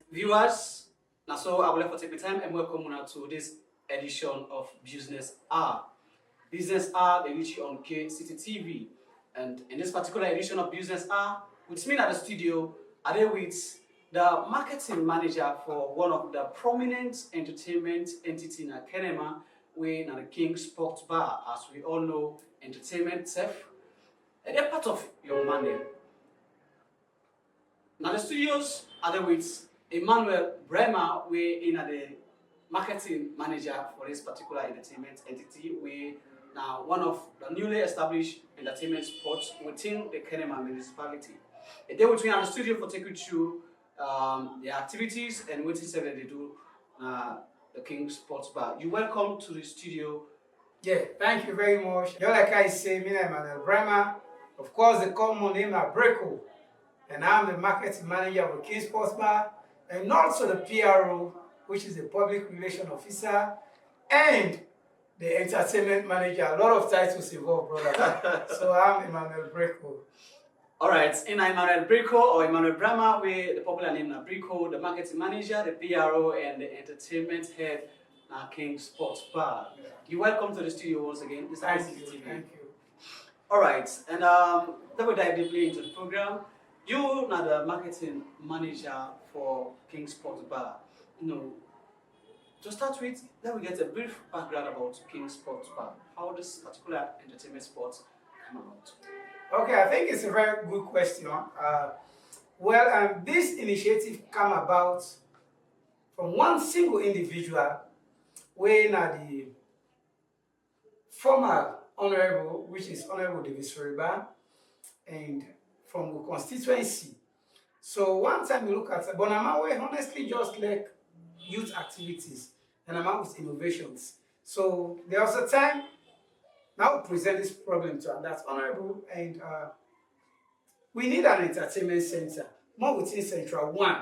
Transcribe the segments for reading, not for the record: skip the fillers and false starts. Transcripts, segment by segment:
Viewers, now so I would like to take the time and welcome you to this edition of Business Hour. Business Hour, they reach you on KCT TV. And in this particular edition of Business Hour, with me at the studio, are there with the marketing manager for one of the prominent entertainment entity in Kenema, we the King Sports Bar. As we all know, entertainment self, and they're part of your money. Now the studios are there with Emmanuel Bremer, we in the marketing manager for this particular entertainment entity. We now one of the newly established entertainment spots within the Kenema municipality. A day between the studio for taking you through the activities and what is that they do the King Sports Bar. You welcome to the studio. Yeah, thank you very much. Just like I say, my name is Emmanuel Bremer. Of course, they call my name Breco, and I'm the marketing manager of the King Sports Bar, and also the PRO, which is the public relation officer, and the entertainment manager. A lot of titles involved, brother. So I'm Emmanuel Breco. All right, in Emmanuel Brico or Emmanuel Brahma, we the popular name na Brico, the marketing manager, the PRO, and the entertainment head na King Sports Bar. Yeah. You're welcome to the studio once again. This Thank is you, TV. thank you. All right, and then we dive deeply into the program. You are the marketing manager for King Sports Bar. You know, to start with, then we get a brief background about King Sports Bar. How this particular entertainment sports come about. Okay, I think it's a very good question. This initiative came about from one single individual, when the former honorable, which is Honorable David Soriba, and from the constituency. So one time you look at, but I'm honestly just like youth activities, and I'm out with innovations. So there was a time. Now we present this problem to, and that's honorable, and we need an entertainment center, more within Central 1.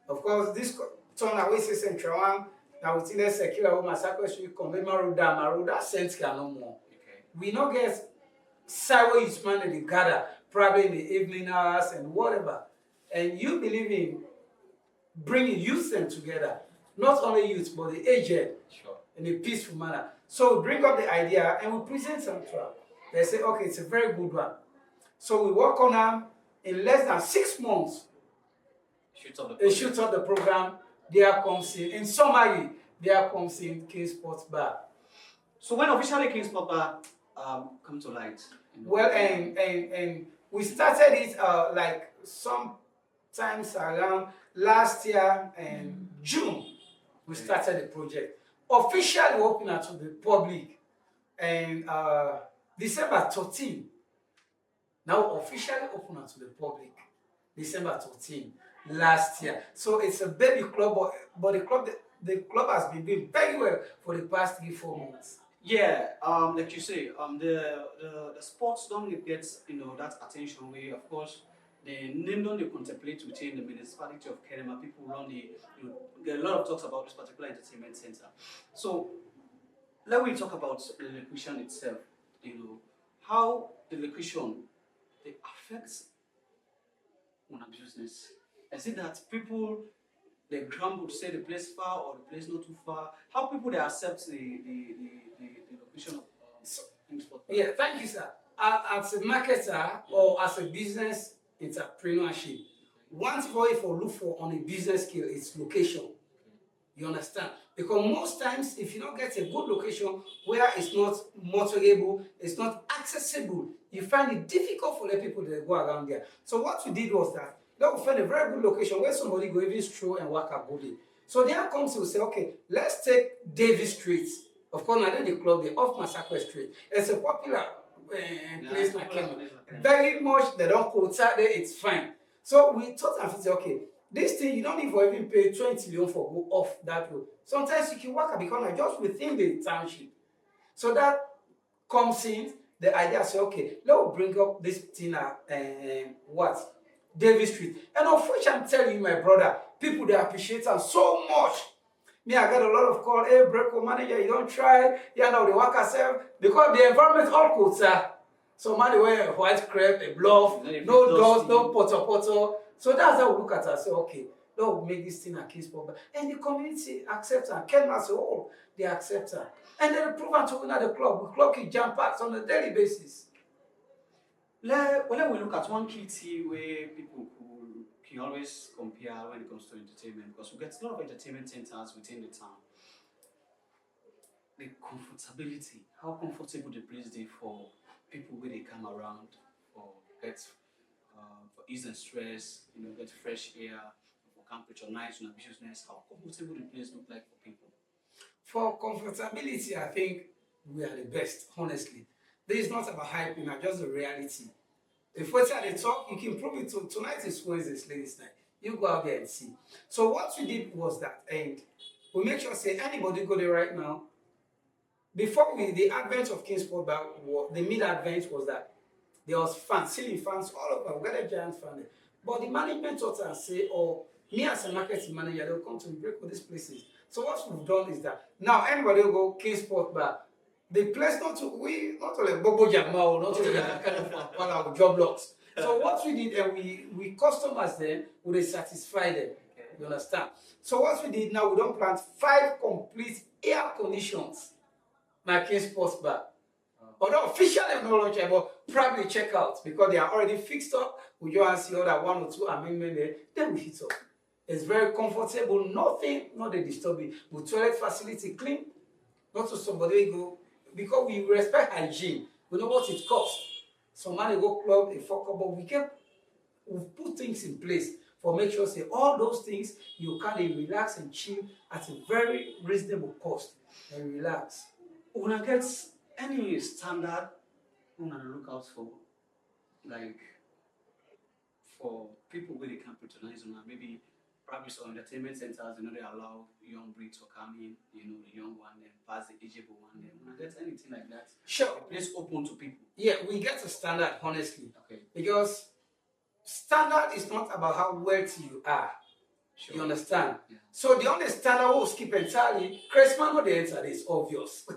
Of course, this turn away say Central 1, now within the Sekira Massacre Street, Commemorate that center no more. Okay. We not get Sawa youth man they gather, probably in the evening hours and whatever. And you believe in bringing youth them together, not only youth, but the aged. Sure. In a peaceful manner. So we bring up the idea and we present some to them. They say, okay, it's a very good one. So we work on them in less than 6 months. They shoot up the program. There comes in summary, there comes in King Sports Bar. So when officially King Sports Bar come to light? Well, and we started it like sometimes around last year and June. We started the project. Officially open to the public and December 13. Now officially open to the public December 13 last year. So it's a baby club, but the club has been doing very well for the past 3-4 months. Yeah, like you say, the sports don't get that attention. We of course the name don't they contemplate within the municipality of Kenema. People run get a lot of talks about this particular entertainment center. So let me talk about the location itself. How the location they affects on a business. Is it that people they grumble to say the place far or the place not too far? How people they accept the location of King Sports Bar? Yeah, thank you, sir. As a marketer or as a business entrepreneurship, one thing for look for on a business scale is location. You understand? Because most times, if you don't get a good location where it's not motorable, it's not accessible, you find it difficult for the people that go around there. So what we did was that we find a very good location where somebody go even stroll and walk a good day. So there comes to say, okay, let's take Davis Street. Of course, now the club, the off Massacre Street. It's a popular place like Kenema. Very much they don't quote there, it's fine. So we thought and said, okay, this thing you don't need to even pay 20 million for go off that road. Sometimes you can work because just within the township. So that comes in the idea say, okay, let's bring up this thing what? Davis Street. And of which I'm telling you, my brother, people they appreciate them so much. Me, I got a lot of call, hey, Breco manager, you don't try, you know, the work yourself, because the environment all cool, sir. So man, they wear a white crepe, a bluff, no dust, no poto. So that's how we look at it. I say, okay, Lord, make this thing a Kingsport bar. And the community accepts her. Kenema as a whole, they accept her. And then they prove her to win at the club. We clock it jam packs on a daily basis. Let we look at one key thing where people can always compare when it comes to entertainment, because we get a lot of entertainment centers within the town. The comfortability, how comfortable the place is for people when they come around for get for ease and stress, get fresh air, for camp patronize on business, how comfortable the place look like for people. For comfortability, I think we are the best, honestly. This is not about hyping, it's just the reality. If we say they talk, you can prove it to tonight is Wednesday's ladies' night. You go out there and see. So what we did was that, and we make sure say anybody go there right now. Before the advent of Kingsport Bar, the mid-advent was that there was fans, ceiling fans all over. We got a giant fan there. But the management thought and say, oh, me as a marketing manager, they'll come to break all these places. So what we've done is that now anybody will go Kingsport Bar. The place not only Bobo Jamal, not only kind of our job lots. So what we did, and we customers them, we satisfy them. You understand? So what we did now, we don't plant 5 complete air conditions. My Kingsport Bar. Although officially no launch, but probably check out because they are already fixed up. We just see other 1 or 2 amendments there. Then we hit up. It's very comfortable. Nothing, not a disturbing. With toilet facility clean. Not to somebody go because we respect hygiene. We know what it costs. Some man go club a fuck up, but we've put things in place for make sure say all those things you can relax and chill at a very reasonable cost and relax. When I get any standard when I look out for, like for people where they can patronize on, maybe probably some entertainment centers, they allow young breeds to come in, the young one, then pass the ageable one, then when I get anything like that, sure, the place open to people. Yeah, we get a standard, honestly. Okay. Because standard is not about how wealthy you are. Sure. You understand? Yeah. So the only standard will skip entirely. Christmas no the enter is obvious.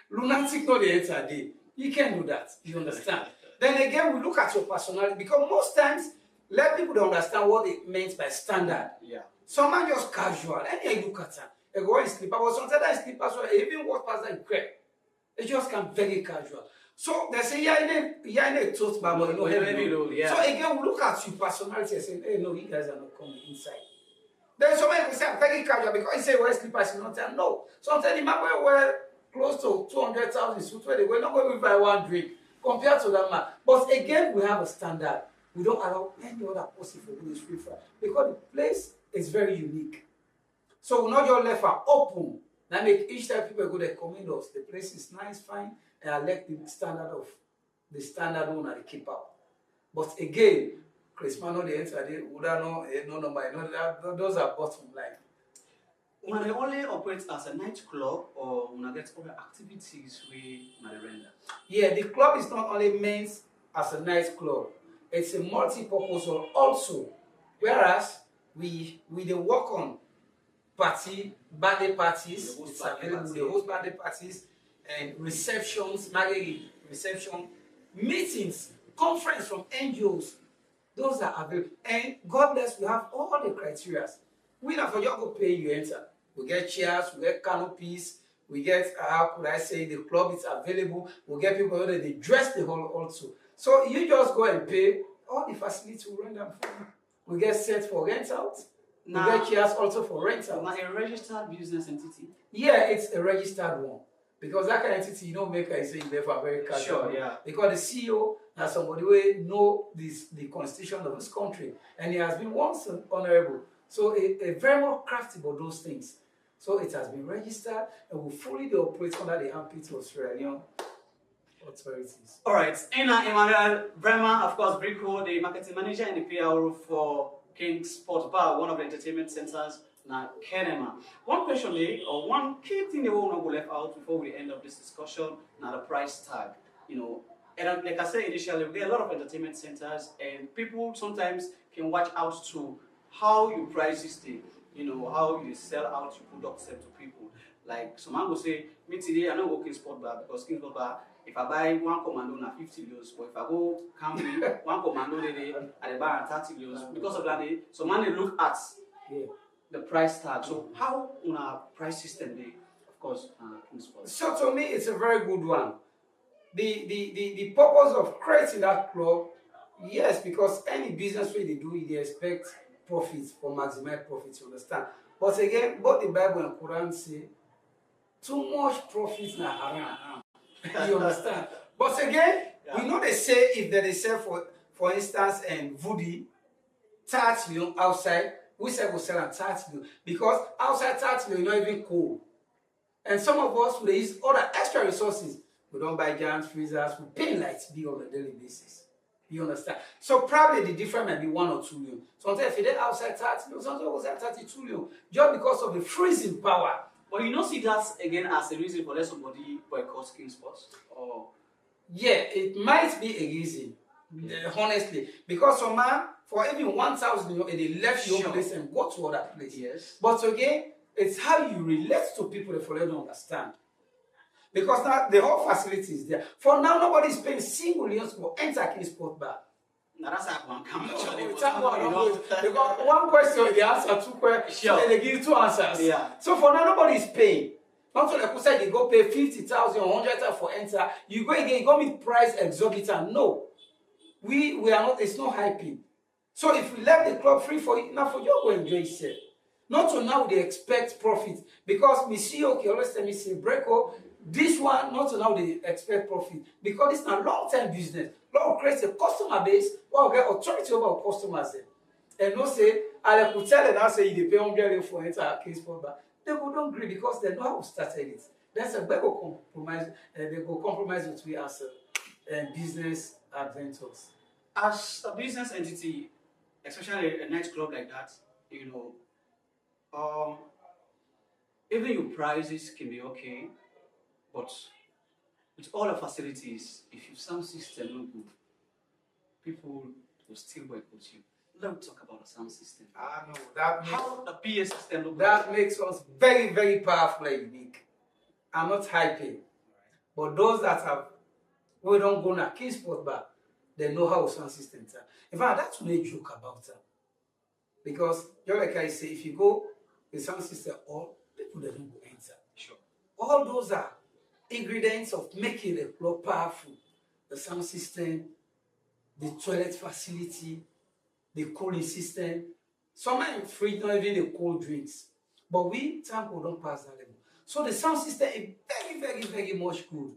Lunatic no the enter day. You can do that. You understand? Then again, we look at your personality because most times let people don't understand what it means by standard. Yeah. Some are just casual. And you look at them. They go in slipper, but sometimes I slip as well. Even walk past that crap. They just come very casual. So they say, yeah, in a toast bar, but heavy load. Yeah. So again, we look at your personality and say, hey, no, you guys are not coming inside. Then somebody will say, I'm very casual because he say, wear slippers, you not tell. No. Sometimes the man will wear close to 200,000 suits where they will not going to buy one drink compared to that man. But again, we have a standard. We don't allow any other person to do this free fry because the place is very unique. So we're not just left open. That make each time people go there commend us. The place is nice, fine, and I like the standard one that they keep up. But again, Christmas no the enter there, no number, those are bottom line. When they only operate as a nightclub or when get other activities we render? Yeah, the club is not only meant as a nightclub, it's a multi-purpose also. Whereas we work on birthday parties, it's available, they host birthday parties and receptions, marriage reception, meetings, conference from NGOs. Those are available. And God bless, we have all the criteria. We not for you go pay you enter. We get chairs, we get canopies, we get how could I say the club is available, we get people that they dress the hall also. So you just go and pay all the facilities we rent them for you. We get set for rent out. We get chairs also for rent out. Now a registered business entity? Yeah, it's a registered one. Because that kind of entity, you don't make a say there for a very casual. Sure, yeah. Because the CEO has somebody who know the constitution of this country. And he has been once honorable. So a very much crafty about those things. So it has been registered and will fully operate under the armpit of Australian authorities. All right. Ina Emmanuel Bremer, of course, Brico, the marketing manager and the PR for Kingsport Bar, one of the entertainment centers now Kenema. One question, or one key thing they won't go left out before we end up this discussion, now the price tag. And like I said initially, we get a lot of entertainment centers, and people sometimes can watch out to how you price this thing. How you sell out your product set to people. Like some man will say, me today I don't go Kingsport Bar because Kingsport Bar, if I buy one commando na 50 euros, but if I go Camry, one commando I buy 30 euros. Because of that, some man they look at Yeah. The price tag. So how on our price system they, of course, King's Sports? So to me, it's a very good one. The purpose of creating that club, yes, because any business way they do it, they expect profits for maximize profits, you understand. But again, both the Bible and Quran say too much profits na haram. You understand? But again, we know they say if they sell for instance and voodoo 30 million outside, we say we sell at 30 million because outside 30 million not even cold. And some of us will use other extra resources. We don't buy giant freezers, we pay lights bill on a daily basis. You understand? So probably the difference might be 1 or 2 million. Sometimes if they're outside 30 million, sometimes it was at 32 million, just because of the freezing power. But you don't see that again as a reason for let somebody boycott King's Sports? Or yeah, it might be a reason, honestly, because some man for even 1,000, they left your place and go to other place. Yes. But again, it's how you relate to people that for them to understand. Because now the whole facility is there. For now, nobody is paying single millions for enter King's Sport Bar. now that's how one come actually. Because one question, they answer 2 questions, Sure. and they give 2 answers. Yeah. So for now, nobody is paying. Not so like who said you go pay 50,000 or 100,000 for enter. You go again, you go meet price exorbitant. No. We are not, it's not hyping. So if we left the club free for you, now for you go enjoy yourself. Not so now they expect profit. Because me see, okay, always tell me say Breako, this one, not so now they expect profit. Because it's not long-term business. Lord will create a customer base, or get authority over our customers then. And no say, I could tell them now say they pay 100 for enter King's Sport Bar. They go don't agree because they know how we started it. That's a better compromise, they go compromise with we as business adventures. As a business entity, especially a nightclub like that, even your prices can be okay, but with all the facilities, if your sound system no good, people will still boycott you. Let's talk about the sound system. I know that How the PA system look that makes us very, very powerful and unique. I'm not hyping, but those that have we don't go na King's Sport Bar, they know how sound systems are. In fact, that's no joke about that. Because just like I say, if you go the sound system, all people they don't go enter. Sure. All those are ingredients of making a club powerful. The sound system, the toilet facility, the cooling system. Sometimes free, not even the cold drinks. But we, Tampo, don't pass that level. So the sound system is very, very, very much good.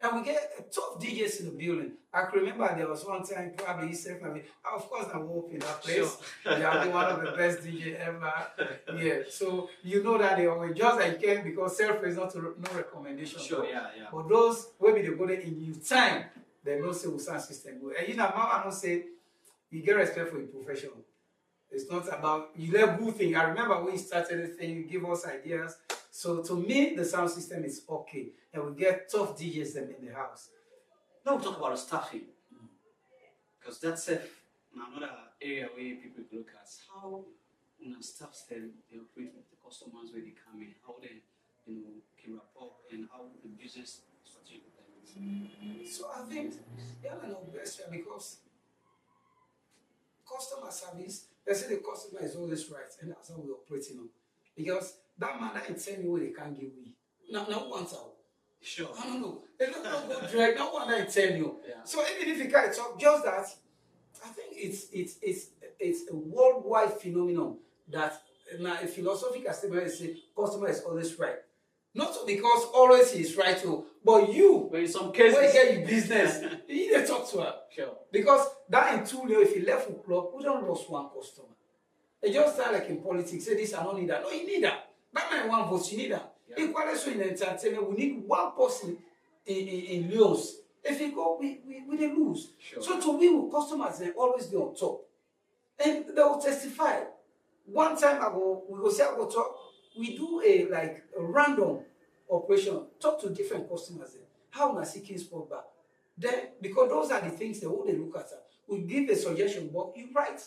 And we get tough DJs in the building. I can remember there was one time, probably yourself, of course, I work in that place. Sure. They are one of the best DJ ever. Yeah, so you know that they always just like can because self is not no recommendation. Sure, yeah. But those, maybe they go there in your time, they know say sound system good. And I don't say, you get respect for your profession. It's not about, you let good thing. I remember when you started the thing, you give us ideas. So to me, the sound system is okay. And we get tough DJs them in the house. Now we'll talk about the staffing. Because that's another area where people look at how staff them, they operate with the customers when they come in, how they can rapport and how the business strategy looks. So I think I know best because customer service, they say the customer is always right, and that's how we're operating on. Because that man that is telling you what they can't give me. No once out. Sure. No. They don't go direct. No one that tell you. Yeah. So even if you can't talk, just that, I think it's a worldwide phenomenon that now a philosophical statement is say customer is always right. Not so because always he is right too, but you, but in some cases, when you get your business, you need to talk to her. Sure. Because that in 2 years, if you left for club, we don't lose one customer. It just sound like in politics, say this, I don't need that. No, you need that. That man one vote, you need that. Yeah. Equally so in entertainment, we need one person in Leos. If you go, we lose. Sure. So to we customers, they always be on top. And they will testify. One time we go say I go talk, we do a random operation, talk to different customers then. How na see King's Sport Bar? Then because those are the things that they look at. We give a suggestion, but you write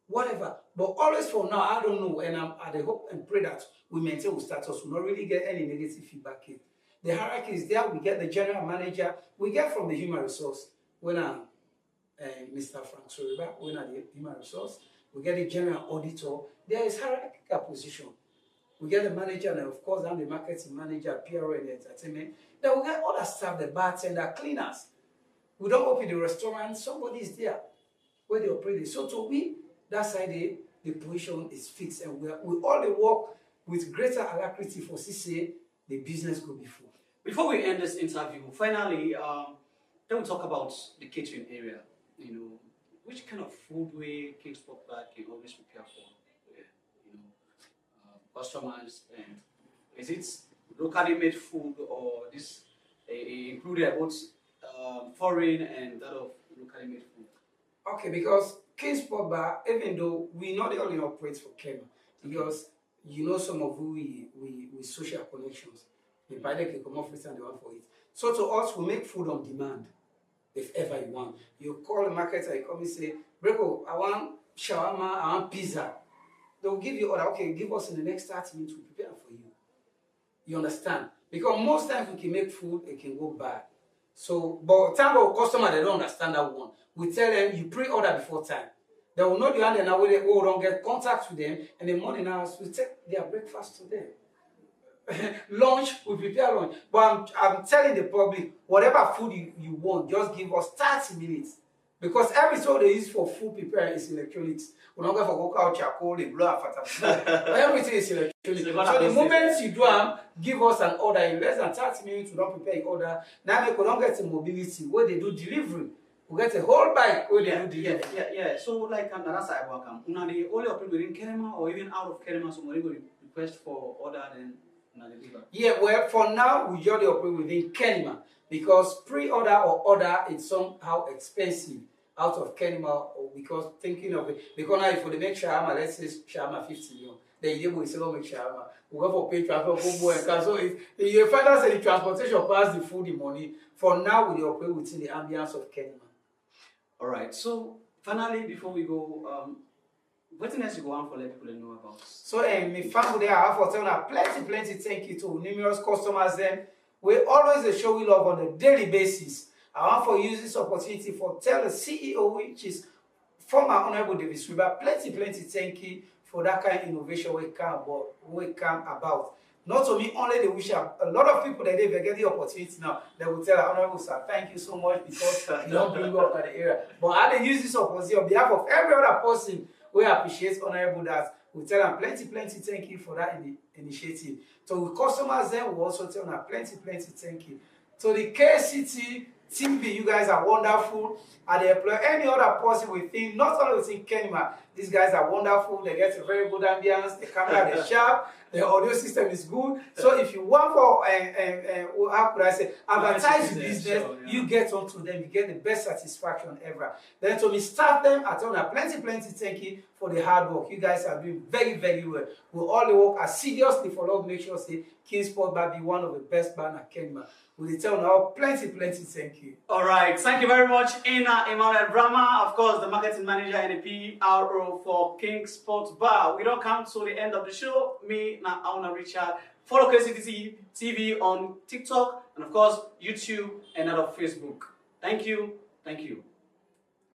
whatever. But always for now, I don't know, and I hope and pray that we maintain our status. We not really get any negative feedback here. The hierarchy is there. We get the general manager. We get from the human resource. When Mr. Frank Soriba, when the human resource, we get the general auditor. There is hierarchical position. We get the manager, and of course, I'm the marketing manager, PRO, and entertainment. Then we get other staff, the bartender, cleaners. We don't open the restaurant, somebody is there where they operate it. So to me, that side, the position is fixed, and we all work with greater alacrity for CCA, the business go before. Before we end this interview, finally, then we talk about the catering area. You know, which kind of food we King's Sport Bar can always prepare for, customers, and is it locally made food or this included both foreign and that of locally made food? Okay, because King's Sport Bar, even though we not the only operate for Kenema, because you know some of who we social connections. The buyer can come off with and they want for it. So to us, we make food on demand. If ever you want, you call the marketer, you come and say, Breko, I want shawarma, I want pizza. They'll give you order. Okay, give us in the next 30 minutes, we'll prepare for you. You understand? Because most times we can make food, it can go bad. So, but time of customer, they don't understand that one. We tell them you pre-order before time. They will know the hand and now we don't get contact with them, and the morning hours we take their breakfast to them. Lunch, we prepare lunch. But I'm telling the public, whatever food you want, just give us 30 minutes. Because every tool they use for food preparing is electronics. We're not going to go out charcoal, they blow and everything is electronic. So the moment you do give us an order in less than 30 minutes, we don't prepare your order. Now we don't get the mobility where they do delivery. We get a whole bike where they do delivery. Yeah. So like another side work, una the only operate within Kenema or even out of Kenema, so we go request for order and deliver. Yeah, well, for now we just operate within Kenema because pre-order or order is somehow expensive out of Kenema, or because thinking of it. Because now if we make shawarma, let's say shawarma 50 million, then you will still make shawarma. We go for pay transport, so you find out that the transportation pass the food, the money. For now, we operate within the ambience of Kenema. All right. So finally, before we go, what else you go on for let people know about? So my family there, I have for telling plenty thank you to numerous customers. Then we always show we love on a daily basis. I want for use this opportunity for tell the CEO, which is former Honorable Davis River, plenty thank you for that kind of innovation we come about. Not to me only they wish a lot of people that they get the opportunity now, they will tell Honorable Sir, thank you so much because you don't bring up at the area. But I use this opportunity on behalf of every other person we appreciate Honorable that we tell them plenty thank you for that initiative. So with customers then we also tell them plenty thank you. So the KCT Team B, you guys are wonderful. And they employ any other person within, not only within Kenema. These guys are wonderful. They get a very good ambience. The camera is sharp. The audio system is good. So if you want for, how could I say, advertise your business, you get onto them. You get the best satisfaction ever. Then to me, start them. I tell them plenty thank you for the hard work. You guys are doing very well. We all work as seriously for love. Make sure say King's Sport Bar be one of the best band at Kenema. We tell now plenty thank you. All right, thank you very much, Ina Emmanuel Brahma, of course, the marketing manager and the PRO for King's Sports Bar. We don't come to the end of the show. Me, Auna Richard. Follow KCTC TV on TikTok and of course YouTube and on Facebook. Thank you.